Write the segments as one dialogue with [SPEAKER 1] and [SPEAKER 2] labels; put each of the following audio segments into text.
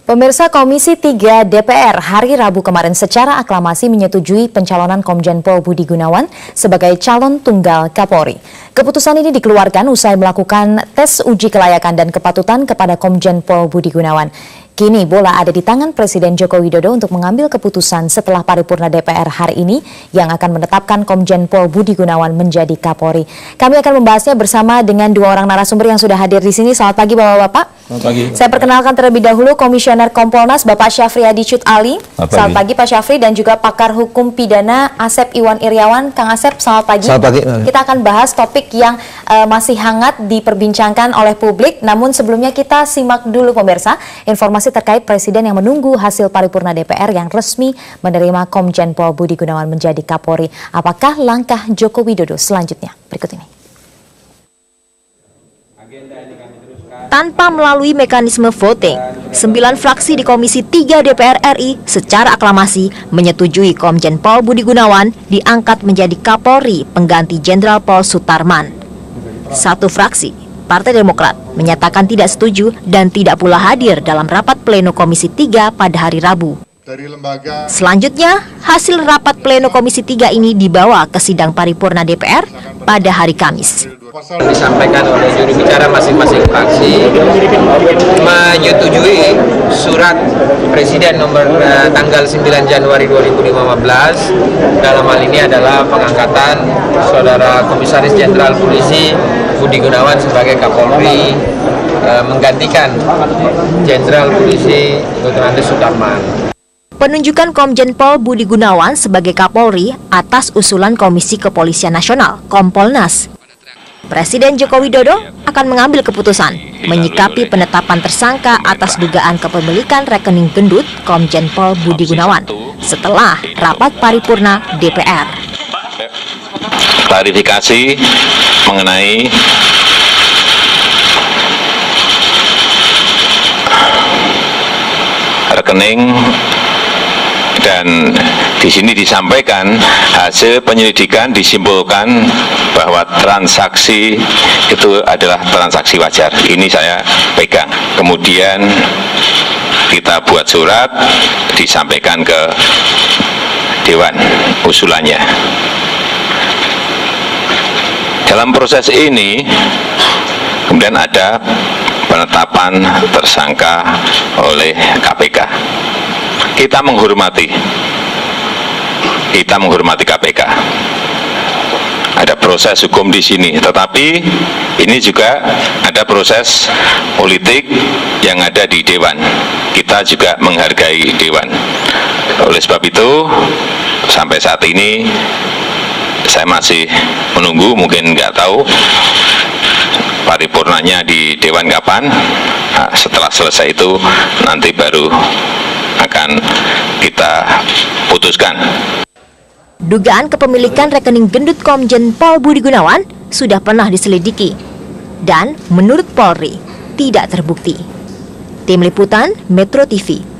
[SPEAKER 1] Pemirsa, Komisi 3 DPR hari Rabu kemarin secara aklamasi menyetujui pencalonan Komjen Pol Budi Gunawan sebagai calon tunggal Kapolri. Keputusan ini dikeluarkan usai melakukan tes uji kelayakan dan kepatutan kepada Komjen Pol Budi Gunawan. Kini bola ada di tangan Presiden Joko Widodo untuk mengambil keputusan setelah paripurna DPR hari ini yang akan menetapkan Komjen Pol Budi Gunawan menjadi Kapolri. Kami akan membahasnya bersama dengan dua orang narasumber yang sudah hadir di sini. Selamat pagi Bapak-Bapak.
[SPEAKER 2] Selamat pagi.
[SPEAKER 1] Saya perkenalkan terlebih dahulu Komisioner Kompolnas Bapak Syafri Adi Cut Ali. Selamat pagi Pak Syafri, dan juga pakar hukum pidana Asep Iwan Iriawan. Kang Asep, selamat pagi.
[SPEAKER 2] Selamat pagi.
[SPEAKER 1] Kita akan bahas topik yang masih hangat diperbincangkan oleh publik. Namun sebelumnya kita simak dulu pemirsa informasi terkait Presiden yang menunggu hasil paripurna DPR yang resmi menerima Komjen Pol Budi Gunawan menjadi Kapolri. Apakah langkah Joko Widodo selanjutnya? Berikut ini. Tanpa melalui mekanisme voting, 9 fraksi di Komisi 3 DPR RI secara aklamasi menyetujui Komjen Pol Budi Gunawan diangkat menjadi Kapolri pengganti Jenderal Paul Sutarman. Satu fraksi, Partai Demokrat, menyatakan tidak setuju dan tidak pula hadir dalam rapat pleno Komisi 3 pada hari Rabu. Selanjutnya, hasil rapat pleno Komisi 3 ini dibawa ke sidang paripurna DPR pada hari Kamis.
[SPEAKER 3] Disampaikan oleh juru bicara masing-masing fraksi menyetujui surat Presiden nomor tanggal 9 Januari 2015. Dalam hal ini adalah pengangkatan Saudara Komisaris Jenderal Polisi Budi Gunawan sebagai Kapolri, menggantikan Jenderal Polisi Dr. Andes Sutarman.
[SPEAKER 1] Penunjukan Komjen Pol Budi Gunawan sebagai Kapolri atas usulan Komisi Kepolisian Nasional (Kompolnas). Presiden Joko Widodo akan mengambil keputusan menyikapi penetapan tersangka atas dugaan kepemilikan rekening gendut Komjen Pol Budi Gunawan setelah rapat paripurna DPR.
[SPEAKER 4] Klarifikasi mengenai rekening, dan di sini disampaikan hasil penyelidikan disimpulkan bahwa transaksi itu adalah transaksi wajar. Ini saya pegang. Kemudian kita buat surat, disampaikan ke Dewan usulannya. Dalam proses ini kemudian ada penetapan tersangka oleh KPK. Kita menghormati KPK. Ada proses hukum di sini, tetapi ini juga ada proses politik yang ada di Dewan. Kita juga menghargai Dewan. Oleh sebab itu, sampai saat ini saya masih menunggu, mungkin nggak tahu paripurnanya di Dewan kapan. Nah, setelah selesai itu nanti baru akan kita putuskan.
[SPEAKER 1] Dugaan kepemilikan rekening gendut Komjen Pol Budi Gunawan sudah pernah diselidiki dan menurut Polri tidak terbukti. Tim Liputan Metro TV.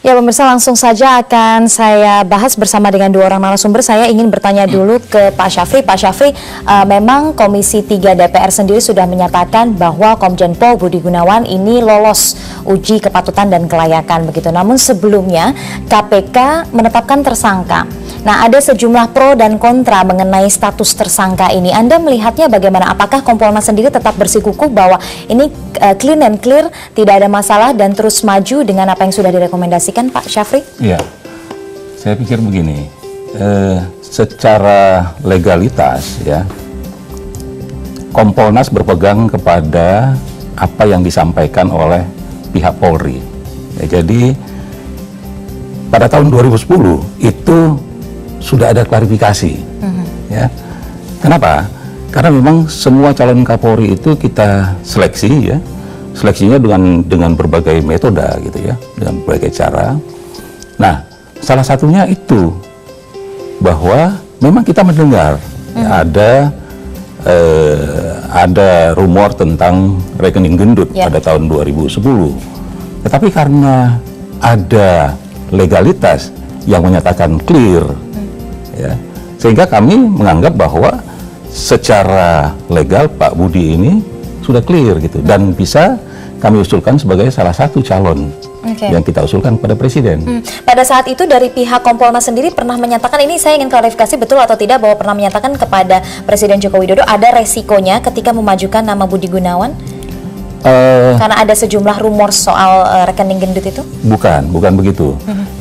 [SPEAKER 1] Ya pemirsa, langsung saja akan saya bahas bersama dengan dua orang narasumber. Saya ingin bertanya dulu ke Pak Syafri. Pak Syafri, memang Komisi 3 DPR sendiri sudah menyatakan bahwa Komjen Pol Budi Gunawan ini lolos uji kepatutan dan kelayakan begitu. Namun sebelumnya KPK menetapkan tersangka. Nah, ada sejumlah pro dan kontra mengenai status tersangka ini. Anda melihatnya bagaimana? Apakah Kompolnas sendiri tetap bersikukuh bahwa ini clean and clear, tidak ada masalah dan terus maju dengan apa yang sudah direkomendasikan, Pak Syafri?
[SPEAKER 2] Iya, saya pikir begini, secara legalitas ya, Kompolnas berpegang kepada apa yang disampaikan oleh pihak Polri. Ya, jadi pada tahun 2010 itu sudah ada klarifikasi. Ya, kenapa? Karena memang semua calon Kapolri itu kita seleksi ya. Seleksinya dengan berbagai metode gitu ya, dengan berbagai cara. Nah, salah satunya itu bahwa memang kita mendengar ada rumor tentang rekening gendut pada tahun 2010. Tetapi karena ada legalitas yang menyatakan clear, ya, sehingga kami menganggap bahwa secara legal Pak Budi ini sudah clear gitu, dan bisa kami usulkan sebagai salah satu calon yang kita usulkan kepada Presiden.
[SPEAKER 1] Pada saat itu dari pihak Kompolnas sendiri pernah menyatakan, ini saya ingin klarifikasi betul atau tidak, bahwa pernah menyatakan kepada Presiden Joko Widodo ada resikonya ketika memajukan nama Budi Gunawan? Karena ada sejumlah rumor soal rekening gendut itu? Bukan
[SPEAKER 2] begitu.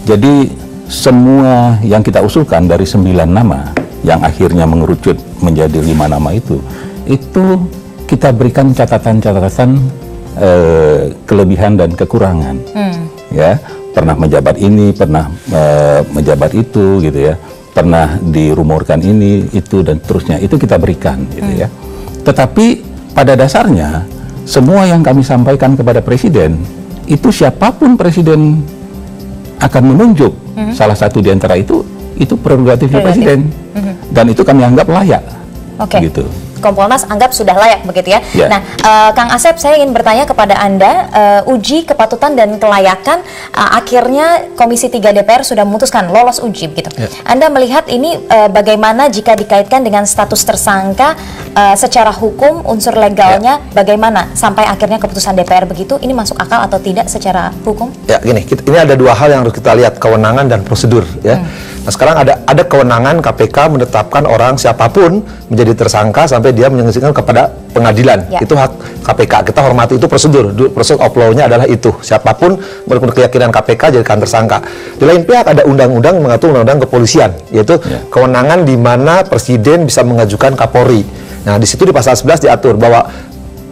[SPEAKER 2] Jadi semua yang kita usulkan dari 9 nama yang akhirnya mengerucut menjadi 5 nama itu kita berikan catatan-catatan kelebihan dan kekurangan. Ya, pernah menjabat ini, pernah menjabat itu, gitu ya, pernah dirumorkan ini, itu, dan terusnya, itu kita berikan, gitu ya. Tetapi pada dasarnya semua yang kami sampaikan kepada Presiden itu, siapapun Presiden akan menunjuk salah satu di antara itu prerogatifnya Presiden, dan itu kami anggap layak. Gitu.
[SPEAKER 1] Kompolnas anggap sudah layak begitu ya. Nah, Kang Asep, saya ingin bertanya kepada Anda, uji kepatutan dan kelayakan akhirnya Komisi 3 DPR sudah memutuskan lolos uji begitu. Anda melihat ini bagaimana jika dikaitkan dengan status tersangka secara hukum, unsur legalnya bagaimana sampai akhirnya keputusan DPR begitu, ini masuk akal atau tidak secara hukum?
[SPEAKER 5] Ya, gini, ini ada dua hal yang harus kita lihat, kewenangan dan prosedur ya. Nah, sekarang ada kewenangan KPK menetapkan orang siapapun menjadi tersangka sampai dia menyaksikan kepada pengadilan. Itu hak KPK, kita hormati, itu prosedur. Prosedur of law-nya adalah itu. Siapapun menurut keyakinan KPK jadikan tersangka. Di lain pihak ada undang-undang mengatur undang-undang kepolisian, yaitu kewenangan di mana Presiden bisa mengajukan Kapolri. Nah, di situ di pasal 11 diatur bahwa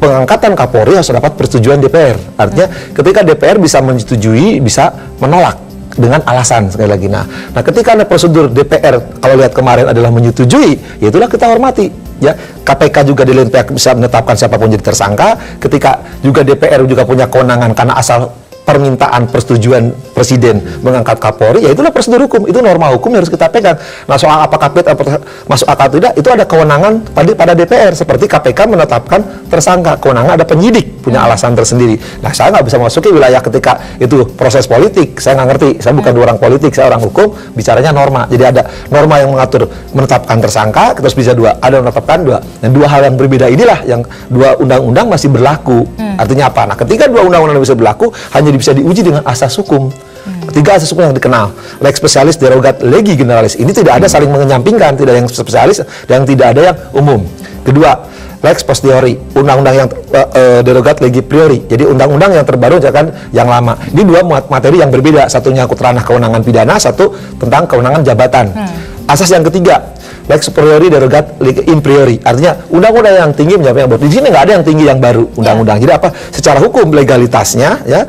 [SPEAKER 5] pengangkatan Kapolri harus dapat persetujuan DPR. Artinya ketika DPR bisa menyetujui, bisa menolak dengan alasan, sekali lagi. Nah, ketika ada prosedur DPR, kalau lihat kemarin adalah menyetujui, ya itulah kita hormati. Ya, KPK juga di lain pihak bisa menetapkan siapapun jadi tersangka. Ketika juga DPR juga punya kewenangan karena asal permintaan persetujuan Presiden mengangkat Kapolri, ya itulah prosedur hukum, itu norma hukum yang harus kita pegang. Nah, soal apakah masuk akal tidak, itu ada kewenangan pada DPR, seperti KPK menetapkan tersangka, kewenangan ada penyidik punya alasan tersendiri. Nah, saya nggak bisa masuki wilayah ketika itu proses politik, saya nggak ngerti, saya bukan orang politik, saya orang hukum, bicaranya norma. Jadi ada norma yang mengatur menetapkan tersangka, terus bisa ada menetapkan dua. Dan dua hal yang berbeda inilah yang dua undang-undang masih berlaku. Artinya apa? Nah, ketika dua undang-undang bisa berlaku, hanya bisa diuji dengan asas hukum. Ketiga asas hukum yang dikenal, lex specialis derogat legi generalis. Ini tidak ada saling menyampingkan, tidak ada yang spesialis dan tidak ada yang umum. Kedua, lex posteriori, undang-undang yang derogat legi priori. Jadi undang-undang yang terbaru jangan yang lama. Ini dua materi yang berbeda, satunya ranah kewenangan pidana, satu tentang kewenangan jabatan. Asas yang ketiga, lex superiori derogat legi impriori. Artinya undang-undang yang tinggi menjawab yang baru. Di sini nggak ada yang tinggi yang baru undang-undang. Jadi apa? Secara hukum legalitasnya ya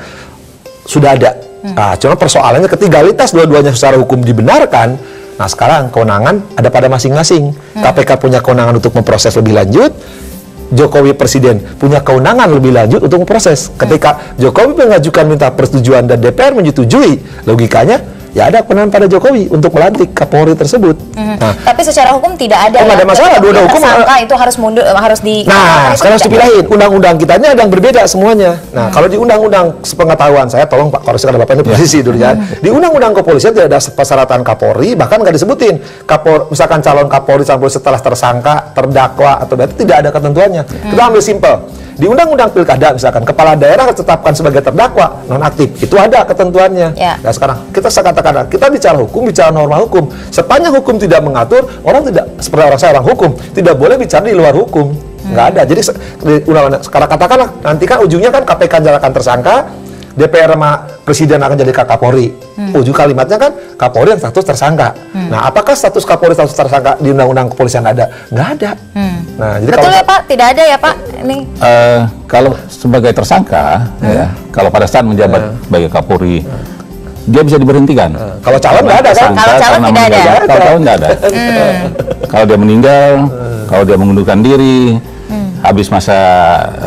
[SPEAKER 5] sudah ada. Nah, cuma persoalannya ketika legalitas dua-duanya secara hukum dibenarkan. Nah, sekarang kewenangan ada pada masing-masing. KPK punya kewenangan untuk memproses lebih lanjut. Jokowi Presiden punya kewenangan lebih lanjut untuk memproses. Ketika Jokowi mengajukan minta persetujuan dan DPR menyetujui, logikanya ya ada kewenangan pada Jokowi untuk melantik Kapolri tersebut.
[SPEAKER 1] Nah, tapi secara hukum tidak ada.
[SPEAKER 5] Ada masalah, dua hukum
[SPEAKER 1] itu harus mundur, harus di.
[SPEAKER 5] Nah, sekarang harus dipilahin. Undang-undang kitanya ada yang berbeda semuanya. Nah, kalau di undang-undang sepengetahuan saya, tolong Pak, kalau sekarang Bapak ini posisi dulu ya. Di undang-undang kepolisian tidak ada persyaratan Kapolri, bahkan nggak disebutin. Misalkan calon Kapolri setelah tersangka, terdakwa atau berarti tidak ada ketentuannya. Kita ambil simpel. Di undang-undang pilkada misalkan kepala daerah ditetapkan sebagai terdakwa nonaktif, itu ada ketentuannya. Nah, sekarang kita katakan kita bicara hukum, bicara norma hukum. Sepanjang hukum tidak mengatur, orang tidak seperti saya orang hukum tidak boleh bicara di luar hukum. Nggak ada. Jadi undang-undang sekarang katakanlah nanti kan ujungnya kan KPK jadikan tersangka, DPR sama Presiden akan jadi Kapolri. Ujung kalimatnya kan Kapolri yang status tersangka. Nah, apakah status Kapolri status tersangka di undang-undang kepolisian ada? Nggak ada. Nah, jadi
[SPEAKER 1] betul ya Pak? Tidak ada ya Pak? Ini.
[SPEAKER 2] Kalau sebagai tersangka, ya, kalau pada saat menjabat sebagai Kapolri, dia bisa diberhentikan.
[SPEAKER 5] Kalau calon nggak ada kan?
[SPEAKER 1] Kalau calon tidak ada.
[SPEAKER 2] Kalau calon nggak ada. Kalau dia meninggal, kalau dia mengundurkan diri, habis masa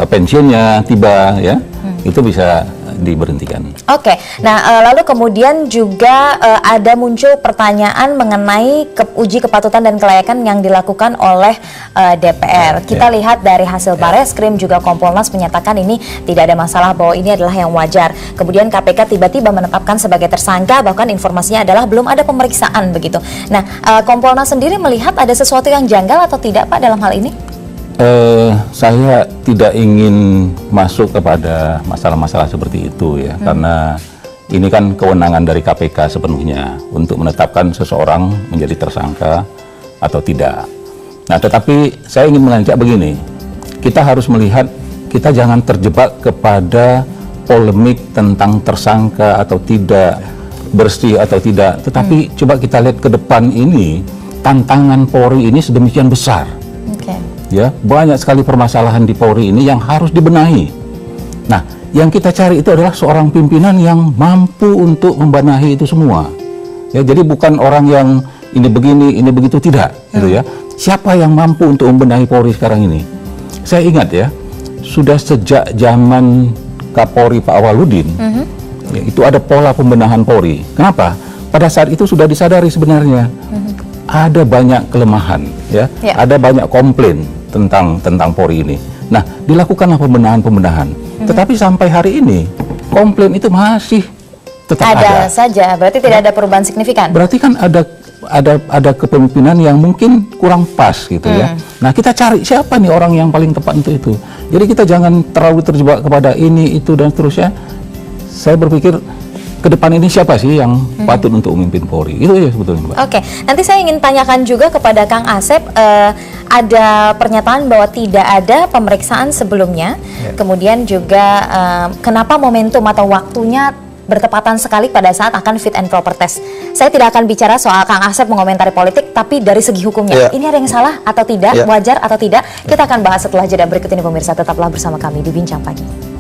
[SPEAKER 2] pensiunnya tiba, ya, itu bisa diberhentikan.
[SPEAKER 1] Oke, nah lalu kemudian juga ada muncul pertanyaan mengenai uji kepatutan dan kelayakan yang dilakukan oleh DPR. Kita lihat dari hasil Bareskrim juga Kompolnas menyatakan ini tidak ada masalah, bahwa ini adalah yang wajar. Kemudian KPK tiba-tiba menetapkan sebagai tersangka, bahkan informasinya adalah belum ada pemeriksaan begitu. Nah, Kompolnas sendiri melihat ada sesuatu yang janggal atau tidak Pak dalam hal ini?
[SPEAKER 2] Saya tidak ingin masuk kepada masalah-masalah seperti itu ya, karena ini kan kewenangan dari KPK sepenuhnya untuk menetapkan seseorang menjadi tersangka atau tidak. Nah, tetapi saya ingin mengajak begini, kita harus melihat, kita jangan terjebak kepada polemik tentang tersangka atau tidak, bersih atau tidak, tetapi coba kita lihat ke depan ini, tantangan Polri ini sedemikian besar. Ya, banyak sekali permasalahan di Polri ini yang harus dibenahi. Nah, yang kita cari itu adalah seorang pimpinan yang mampu untuk membenahi itu semua. Ya, jadi bukan orang yang ini begini, ini begitu, tidak, gitu ya. Siapa yang mampu untuk membenahi Polri sekarang ini? Saya ingat ya, sudah sejak zaman Kapolri Pak Awaludin, ya, itu ada pola pembenahan Polri. Kenapa? Pada saat itu sudah disadari sebenarnya ada banyak kelemahan, ya, ada banyak komplain tentang Polri ini. Nah, dilakukanlah pembenahan. Tetapi sampai hari ini komplain itu masih tetap ada
[SPEAKER 1] saja. Berarti tidak ada perubahan signifikan.
[SPEAKER 2] Berarti kan ada kepemimpinan yang mungkin kurang pas gitu ya. Nah, kita cari siapa nih orang yang paling tepat untuk itu. Jadi kita jangan terlalu terjebak kepada ini, itu dan seterusnya. Saya berpikir ke depan ini siapa sih yang patut untuk memimpin Polri? Itu ya sebetulnya, Mbak.
[SPEAKER 1] Oke, nanti saya ingin tanyakan juga kepada Kang Asep, ada pernyataan bahwa tidak ada pemeriksaan sebelumnya, kemudian juga kenapa momentum atau waktunya bertepatan sekali pada saat akan fit and proper test. Saya tidak akan bicara soal Kang Asep mengomentari politik, tapi dari segi hukumnya, ini ada yang salah atau tidak, wajar atau tidak, kita akan bahas setelah jeda berikut ini pemirsa. Tetaplah bersama kami di Bincang Pagi.